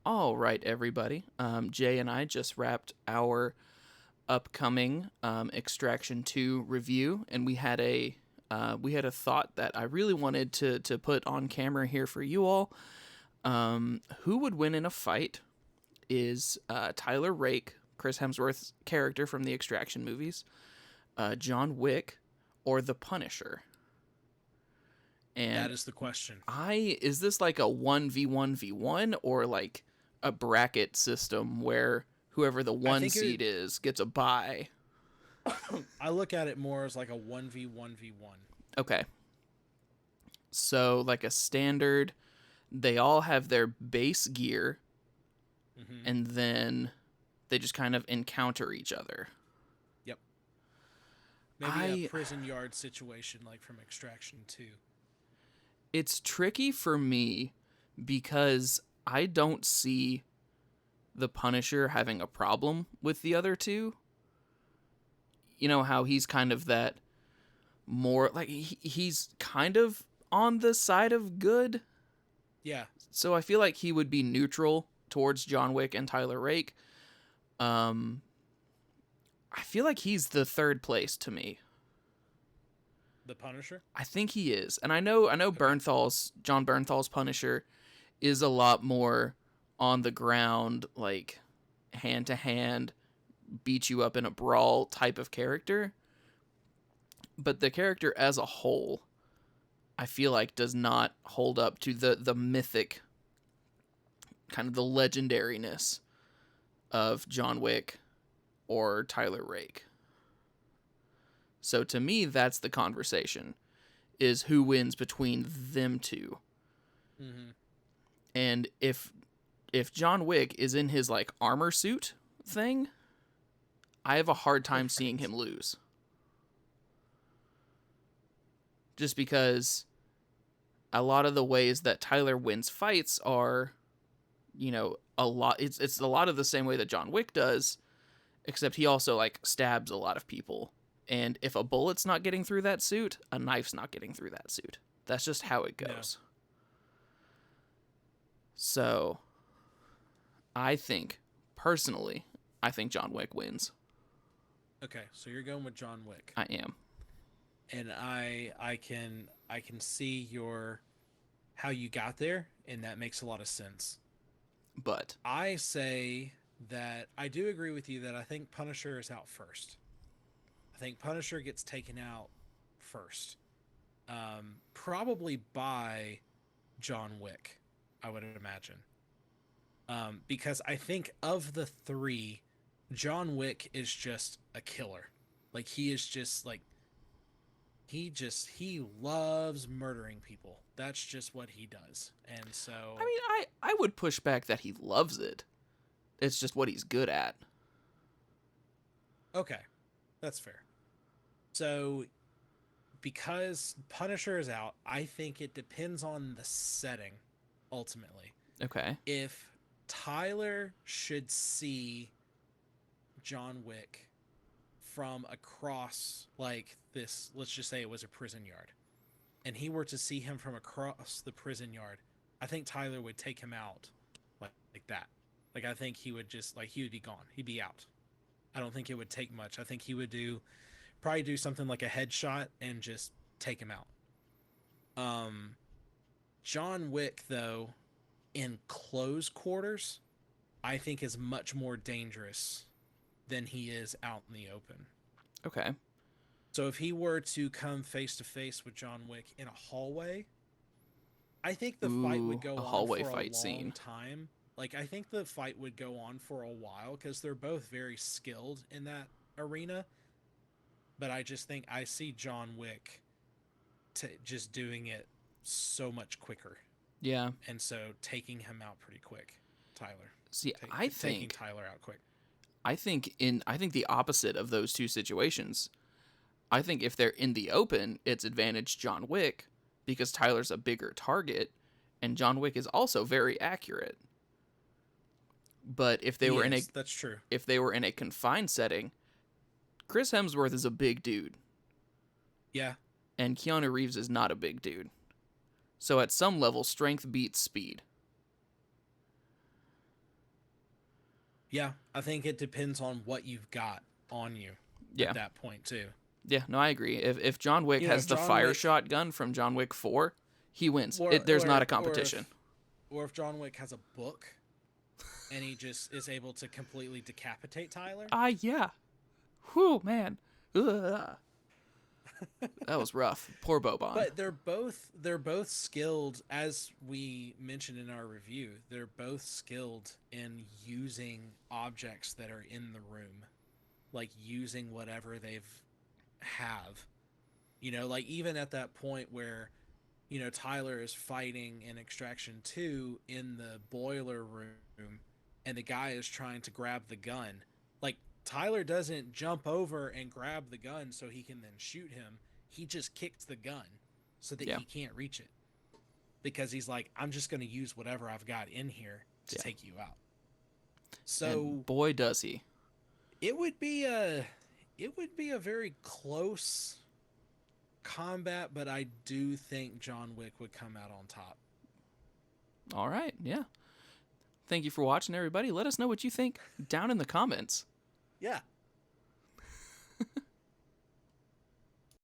All right, everybody. Jay and I just wrapped our upcoming Extraction 2 review, and we had a thought that I really wanted to put on camera here for you all. Who would win in a fight? Is Tyler Rake, Chris Hemsworth's character from the Extraction movies, John Wick, or the Punisher? That And is the question. is this like a 1v1v1 or like a bracket system where whoever the I one think it. seed is gets a bye? I look at it more as like a 1v1v1. Okay. So like a standard, they all have their base gear Mm-hmm. and then they just kind of encounter each other. Yep. Maybe a I prison yard situation like from Extraction 2. It's tricky for me because I don't see the Punisher having a problem with the other two. You know how he's kind of that more like he's kind of on the side of good. Yeah. So I feel like he would be neutral towards John Wick and Tyler Rake. Um, I feel like he's the third place to me. The Punisher? I think he is, and I know Okay. John Bernthal's Punisher is a lot more on the ground, like hand to hand, beat you up in a brawl type of character. But the character as a whole, I feel like does not hold up to the mythic kind of the legendariness of John Wick or Tyler Rake. So to me, that's the conversation: is who wins between them two. Mm-hmm. And if John Wick is in his like armor suit thing, I have a hard time seeing Right. him lose. Just because a lot of the ways that Tyler wins fights are, a lot it's a lot of the same way that John Wick does, except he also like stabs a lot of people. And if a bullet's not getting through that suit, a knife's not getting through that suit. That's just how it No. goes. So, I think personally, I think John Wick wins. Okay, so you're going with John Wick. I am. And I can see your how you got there, and that makes a lot of sense. But I say that I do agree with you that I think Punisher is out first. I think Punisher gets taken out first. Probably by John Wick, I would imagine. Because I think of the three, John Wick is just a killer. Like he is just like he loves murdering people. That's just what he does. And I so mean, I would push back that he loves it. It's just what he's good at. okay, that's fair. So because Punisher is out, I think it depends on the setting ultimately. Okay. If Tyler should see John Wick from across like this, let's just say it was a prison yard, and he were to see him from across the prison yard, I think Tyler would take him out like that. Like I think he would just like he would be gone. He'd be out. I don't think it would take much. I think he would do probably do something like a headshot and just take him out. Um John Wick though in close quarters, I think is much more dangerous than he is out in the open. Okay. So if he were to come face to face with John Wick in a hallway, I think the fight would Ooh, a go on hallway for a fight long scene. time. Like I think the fight would go on for a while because they're both very skilled in that arena. But I just think I see John Wick just doing it so much quicker, Yeah. and so taking him out pretty quick. Tyler, See, I taking think Tyler out quick. I think the opposite of those two situations. I think if they're in the open, it's advantage John Wick because Tyler's a bigger target and John Wick is also very accurate. But He is. That's true. if they were in a confined setting, Chris Hemsworth is a big dude Yeah. and Keanu Reeves is not a big dude. So at some level strength beats speed. Yeah, I think it depends on what you've got on you at Yeah. that point too. Yeah, no, I agree. If John Wick If has the John fire Wick, shotgun from John Wick 4, he wins. or There's not or a or competition. if or if John Wick has a book and he just is able to completely decapitate Tyler. Ah, yeah. Whew, man. Ugh. That was rough. Poor Boban. But they're both skilled, as we mentioned in our review. They're both skilled in using objects that are in the room, like using whatever they've have. Like even at that point where Tyler is fighting in Extraction 2 in the boiler room and the guy is trying to grab the gun. Like Tyler doesn't jump over and grab the gun so he can then shoot him. He just kicks the gun so that Yeah. he can't reach it. Because he's like, I'm just going to use whatever I've got in here to Yeah. take you out. And So boy, does he. it would be a very close combat, but I do think John Wick would come out on top. All right. Yeah. Thank you for watching, everybody. Let us know what you think down in the comments. Yeah.